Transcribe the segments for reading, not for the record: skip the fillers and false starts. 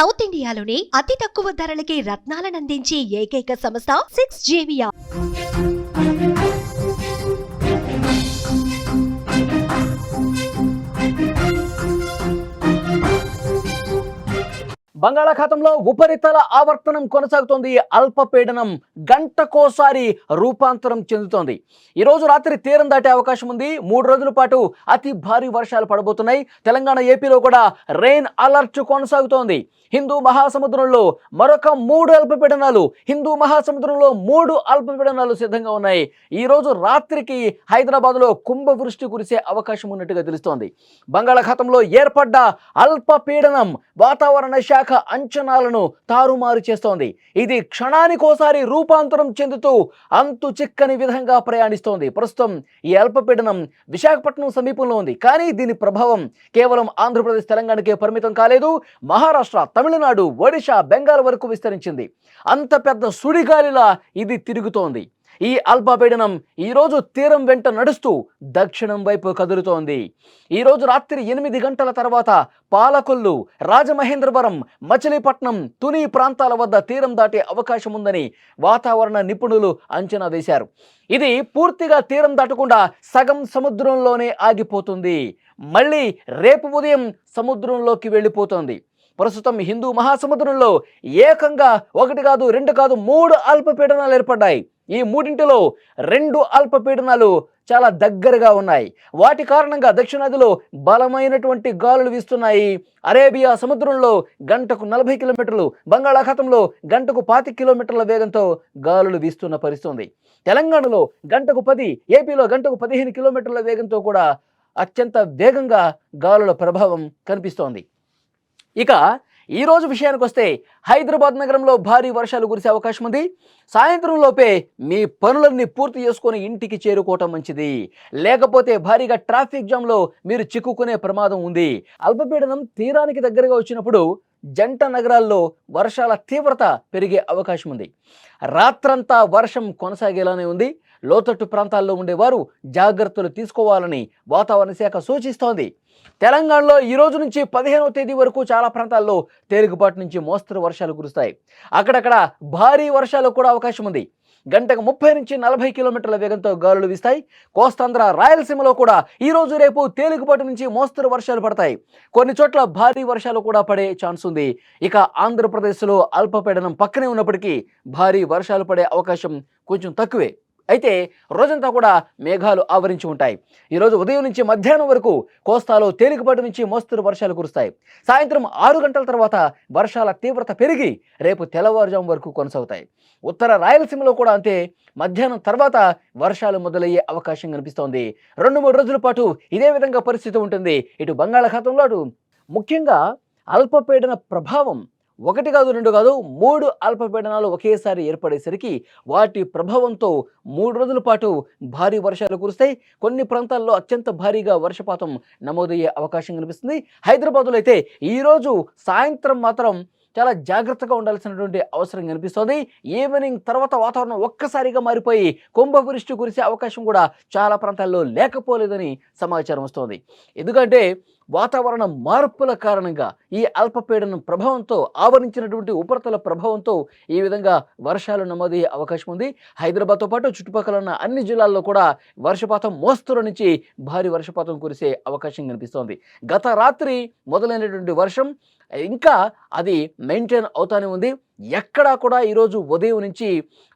South ఇండియాలోనే అతి తక్కువ ధరలకి రత్నాలనందించే ఏకైక సంస్థ 6JVR. బంగాళాఖాతంలో ఉపరితల ఆవర్తనం కొనసాగుతోంది. అల్పపీడనం గంటకోసారి రూపాంతరం చెందుతోంది. ఈరోజు రాత్రి తీరం దాటే అవకాశం ఉంది. 3 రోజుల పాటు అతి భారీ వర్షాలు పడబోతున్నాయి. తెలంగాణ, ఏపీలో కూడా రెయిన్ అలర్ట్ కొనసాగుతోంది. హిందూ మహాసముద్రంలో మరొక 3 అల్పపీడనాలు, హిందూ మహాసముద్రంలో 3 అల్పపీడనాలు సిద్ధంగా ఉన్నాయి. ఈ రోజు రాత్రికి హైదరాబాద్లో కుంభవృష్టి కురిసే అవకాశం ఉన్నట్టుగా తెలుస్తోంది. బంగాళాఖాతంలో ఏర్పడ్డ అల్పపీడనం వాతావరణ శాఖ అంచనాలను తారుమారు చేస్తోంది. ఇది క్షణానికోసారి రూపాంతరం చెందుతూ అంతు చిక్కని విధంగా ప్రయాణిస్తోంది. ప్రస్తుతం ఈ అల్పపీడనం విశాఖపట్నం సమీపంలో ఉంది. కానీ దీని ప్రభావం కేవలం ఆంధ్రప్రదేశ్, తెలంగాణకే పరిమితం కాలేదు. మహారాష్ట్ర, తమిళనాడు, ఒడిశా, బెంగాల్ వరకు విస్తరించింది. అంత పెద్ద సుడిగాలిలా ఇది తిరుగుతోంది. ఈ అల్పపీడనం ఈరోజు తీరం వెంట నడుస్తూ దక్షిణం వైపు కదులుతోంది. ఈరోజు రాత్రి 8 గంటల తర్వాత పాలకొల్లు, రాజమహేంద్రవరం, మచిలీపట్నం, తుని ప్రాంతాల వద్ద తీరం దాటే అవకాశం ఉందని వాతావరణ నిపుణులు అంచనా వేశారు. ఇది పూర్తిగా తీరం దాటకుండా సగం సముద్రంలోనే ఆగిపోతుంది. మళ్ళీ రేపు ఉదయం సముద్రంలోకి వెళ్ళిపోతుంది. ప్రస్తుతం హిందూ మహాసముద్రంలో ఏకంగా 1 కాదు, 2 కాదు, 3 అల్పపీడనాలు ఏర్పడ్డాయి. ఈ 3ంటిలో 2 అల్పపీడనాలు చాలా దగ్గరగా ఉన్నాయి. వాటి కారణంగా దక్షిణాదిలో బలమైనటువంటి గాలులు వీస్తున్నాయి. అరేబియా సముద్రంలో గంటకు 40 కిలోమీటర్లు, బంగాళాఖాతంలో గంటకు 25 కిలోమీటర్ల వేగంతో గాలులు వీస్తున్న పరిస్థితి. తెలంగాణలో గంటకు 10, ఏపీలో గంటకు 15 కిలోమీటర్ల వేగంతో కూడా అత్యంత వేగంగా గాలుల ప్రభావం కనిపిస్తోంది. ఇక ఈరోజు విషయానికి వస్తే హైదరాబాద్ నగరంలో భారీ వర్షాలు కురిసే అవకాశం ఉంది. సాయంత్రం లోపే మీ పనులన్నీ పూర్తి చేసుకొని ఇంటికి చేరుకోవటం మంచిది. లేకపోతే భారీగా ట్రాఫిక్ జామ్లో మీరు చిక్కుకునే ప్రమాదం ఉంది. అల్పపీడనం తీరానికి దగ్గరగా వచ్చినప్పుడు జంట నగరాల్లో వర్షాల తీవ్రత పెరిగే అవకాశం ఉంది. రాత్రంతా వర్షం కొనసాగేలానే ఉంది. లోతట్టు ప్రాంతాల్లో ఉండేవారు జాగ్రత్తలు తీసుకోవాలని వాతావరణ శాఖ సూచిస్తోంది. తెలంగాణలో ఈ రోజు నుంచి 15వ తేదీ వరకు చాలా ప్రాంతాల్లో తేలికపాటి నుంచి మోస్తరు వర్షాలు కురుస్తాయి. అక్కడక్కడ భారీ వర్షాలకు కూడా అవకాశం ఉంది. గంటకు 30 నుంచి 40 కిలోమీటర్ల వేగంతో గాలులు వీస్తాయి. కోస్తాంధ్ర, రాయలసీమలో కూడా ఈ రోజు రేపు తేలికపాటి నుంచి మోస్తరు వర్షాలు పడతాయి. కొన్ని చోట్ల భారీ వర్షాలు కూడా పడే ఛాన్స్ ఉంది. ఇక ఆంధ్రప్రదేశ్లో అల్పపీడనం పక్కనే ఉన్నప్పటికీ భారీ వర్షాలు పడే అవకాశం కొంచెం తక్కువే. అయితే రోజంతా కూడా మేఘాలు ఆవరించి ఉంటాయి. ఈరోజు ఉదయం నుంచి మధ్యాహ్నం వరకు కోస్తాలో తేలికపాటి నుంచి మోస్తరు వర్షాలు కురుస్తాయి. సాయంత్రం 6 గంటల తర్వాత వర్షాల తీవ్రత పెరిగి రేపు తెల్లవారుజాము వరకు కొనసాగుతాయి. ఉత్తర రాయలసీమలో కూడా అంతే. మధ్యాహ్నం తర్వాత వర్షాలు మొదలయ్యే అవకాశం కనిపిస్తోంది. 2-3 రోజుల పాటు ఇదే విధంగా పరిస్థితి ఉంటుంది. ఇటు బంగాళాఖాతంలో అటు ముఖ్యంగా అల్పపీడన ప్రభావం 1 కాదు, 2 కాదు, 3 అల్పపీడనాలు ఒకేసారి ఏర్పడేసరికి వాటి ప్రభావంతో 3 రోజుల పాటు భారీ వర్షాలు కురుస్తాయి. కొన్ని ప్రాంతాల్లో అత్యంత భారీగా వర్షపాతం నమోదయ్యే అవకాశం కనిపిస్తుంది. హైదరాబాద్లో అయితే ఈరోజు సాయంత్రం మాత్రం చాలా జాగ్రత్తగా ఉండాల్సినటువంటి అవసరం కనిపిస్తుంది. ఈవినింగ్ తర్వాత వాతావరణం ఒక్కసారిగా మారిపోయి కుంభవృష్టి కురిసే అవకాశం కూడా చాలా ప్రాంతాల్లో లేకపోలేదని సమాచారం వస్తోంది. ఎందుకంటే వాతావరణ మార్పుల కారణంగా ఈ అల్పపీడనం ప్రభావంతో, ఆవరించినటువంటి ఉపరితల ప్రభావంతో ఈ విధంగా వర్షాలు నమోదయ్యే అవకాశం ఉంది. హైదరాబాద్తో పాటు చుట్టుపక్కల ఉన్న అన్ని జిల్లాల్లో కూడా వర్షపాతం మోస్తరు నుంచి భారీ వర్షపాతం కురిసే అవకాశం కనిపిస్తోంది. గత రాత్రి మొదలైనటువంటి వర్షం ఇంకా అది మెయింటైన్ అవుతానే ఉంది. ఎక్కడా కూడా ఈరోజు ఉదయం నుంచి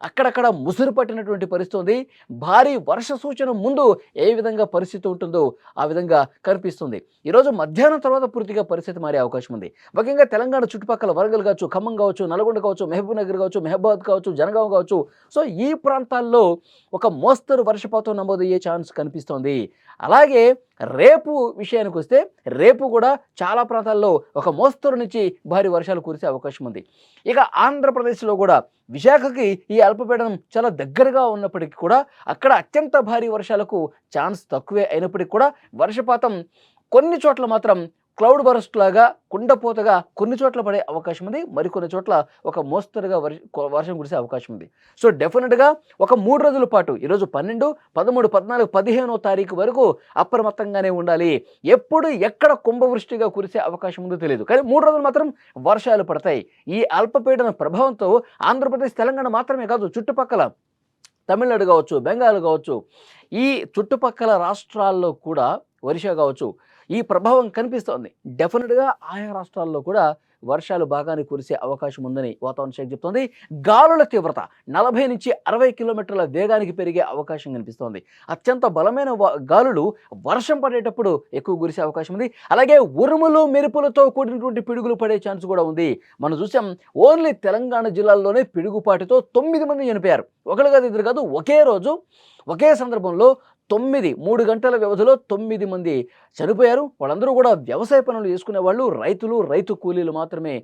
అక్కడక్కడ ముసురు పట్టినటువంటి పరిస్థితి ఉంది. భారీ వర్ష సూచన ముందు ఏ విధంగా పరిస్థితి ఉంటుందో ఆ విధంగా కనిపిస్తుంది. ఈరోజు మధ్యాహ్నం తర్వాత పూర్తిగా పరిస్థితి మారే అవకాశం ఉంది. ముఖ్యంగా తెలంగాణ చుట్టుపక్కల వరంగల్ కావచ్చు, ఖమ్మం కావచ్చు, నల్గొండ కావచ్చు, మహబూబ్ నగర్ కావచ్చు, మహబాద్ కావచ్చు, జనగాం కావచ్చు, సో ఈ ప్రాంతాల్లో ఒక మోస్తరు వర్షపాతం నమోదయ్యే ఛాన్స్ కనిపిస్తోంది. అలాగే రేపు విషయానికి వస్తే రేపు కూడా చాలా ప్రాంతాల్లో ఒక మోస్తరు నుంచి భారీ వర్షాలు కురిసే అవకాశం ఉంది. ఇక ఆంధ్రప్రదేశ్లో కూడా విశాఖకి ఈ అల్పపీడనం చాలా దగ్గరగా ఉన్నప్పటికీ కూడా అక్కడ అత్యంత భారీ వర్షాలకు ఛాన్స్ తక్కువే అయినప్పటికీ కూడా వర్షపాతం కొన్ని చోట్ల మాత్రం క్లౌడ్ బరస్ట్ లాగా కుండపోతగా కొన్ని చోట్ల పడే అవకాశం ఉంది. మరికొన్ని చోట్ల ఒక మోస్తరుగా వర్షం కురిసే అవకాశం ఉంది. సో డెఫినెట్గా ఒక 3 రోజుల పాటు ఈరోజు 12, 13, 14, 15వ తారీఖు వరకు అప్రమత్తంగానే ఉండాలి. ఎప్పుడు ఎక్కడ కుంభవృష్టిగా కురిసే అవకాశం ఉందో తెలియదు, కానీ 3 రోజులు మాత్రం వర్షాలు పడతాయి. ఈ అల్పపీడన ప్రభావంతో ఆంధ్రప్రదేశ్, తెలంగాణ మాత్రమే కాదు, చుట్టుపక్కల తమిళనాడు కావచ్చు, బెంగాల్ కావచ్చు, ఈ చుట్టుపక్కల రాష్ట్రాల్లో కూడా ఒరిస్సా కావచ్చు, ఈ ప్రభావం కనిపిస్తోంది. డెఫినెట్గా ఆయా రాష్ట్రాల్లో కూడా వర్షాలు బాగానే కురిసే అవకాశం ఉందని వాతావరణ శాఖ చెప్తోంది. గాలుల తీవ్రత 40 నుంచి 60 కిలోమీటర్ల వేగానికి పెరిగే అవకాశం కనిపిస్తోంది. అత్యంత బలమైన గాలులు వర్షం పడేటప్పుడు ఎక్కువ కురిసే అవకాశం ఉంది. అలాగే ఉరుములు మెరుపులతో కూడినటువంటి పిడుగులు పడే ఛాన్స్ కూడా ఉంది. మనం చూసాం, ఓన్లీ తెలంగాణ జిల్లాల్లోనే పిడుగుపాటుతో 9 మంది చనిపోయారు. ఒకరు కాదు, ఇద్దరు కాదు, ఒకే రోజు ఒకే సందర్భంలో 3 గంటల వ్యవధిలో 9 మంది చనిపోయారు. వాళ్ళందరూ కూడా వ్యవసాయ పనులు చేసుకునే వాళ్ళు, రైతు కూలీలు మాత్రమే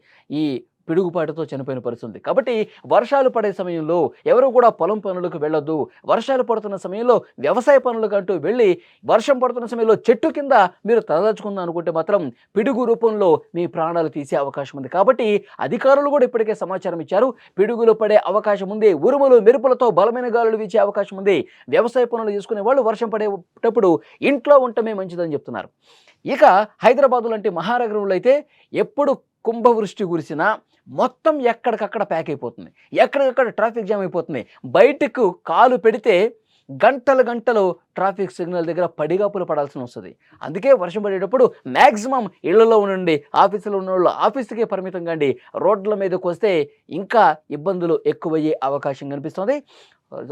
ఈ పిడుగుపాటుతో చనిపోయిన పరిస్థితి. కాబట్టి వర్షాలు పడే సమయంలో ఎవరు కూడా పొలం పనులకు వెళ్ళొద్దు. వర్షాలు పడుతున్న సమయంలో వ్యవసాయ పనులకు అంటూ వెళ్ళి, వర్షం పడుతున్న సమయంలో చెట్టు కింద మీరు తలదాచుకుందాం అనుకుంటే మాత్రం పిడుగు రూపంలో మీ ప్రాణాలు తీసే అవకాశం ఉంది. కాబట్టి అధికారులు కూడా ఇప్పటికే సమాచారం ఇచ్చారు. పిడుగులు పడే అవకాశం ఉంది, ఉరుములు మెరుపులతో బలమైన గాలులు వీచే అవకాశం ఉంది. వ్యవసాయ పనులు చేసుకునే వాళ్ళు వర్షం పడేటప్పుడు ఇంట్లో ఉండటమే మంచిదని చెప్తున్నారు. ఇక హైదరాబాదు లాంటి మహానగరంలో అయితే ఎప్పుడు కుంభవృష్టి కురిసినా మొత్తం ఎక్కడికక్కడ ప్యాక్ అయిపోతుంది, ఎక్కడికక్కడ ట్రాఫిక్ జామ్ అయిపోతుంది. బయటకు కాలు పెడితే గంటలు ట్రాఫిక్ సిగ్నల్ దగ్గర పడిగాపులు పడాల్సి వస్తుంది. అందుకే వర్షం పడేటప్పుడు మ్యాక్సిమం ఇళ్లలో ఉండండి, ఆఫీసులో ఉన్న వాళ్ళు ఆఫీస్కే పరిమితం కండి. రోడ్ల మీదకి వస్తే ఇంకా ఇబ్బందులు ఎక్కువయ్యే అవకాశం కనిపిస్తుంది.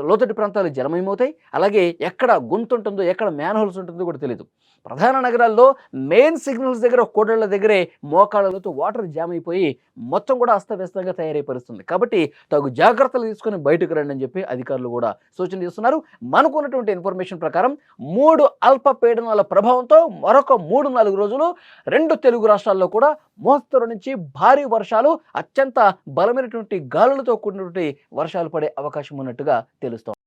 లోతట్టు ప్రాంతాలు జలమయమవుతాయి. అలాగే ఎక్కడ గుంత ఉంటుందో, ఎక్కడ మ్యాన్ హోల్స్ ఉంటుందో కూడా తెలియదు. ప్రధాన నగరాల్లో మెయిన్ సిగ్నల్స్ దగ్గర, కోడళ్ల దగ్గరే మోకాళ్ళతో వాటర్ జామ్ అయిపోయి మొత్తం కూడా అస్తవ్యస్తంగా తయారైపరుస్తుంది. కాబట్టి తగు జాగ్రత్తలు తీసుకొని బయటకు రండి అని చెప్పి అధికారులు కూడా సూచన చేస్తున్నారు. మనకున్నటువంటి ఇన్ఫర్మేషన్ ప్రకారం 3 అల్పపీడనాల ప్రభావంతో మరొక 3-4 రోజులు 2 తెలుగు రాష్ట్రాల్లో కూడా మోస్తరు నుంచి భారీ వర్షాలు, అత్యంత బలమైనటువంటి గాలులతో కూడినటువంటి వర్షాలు పడే అవకాశం ఉన్నట్టుగా తెలుస్తోంది.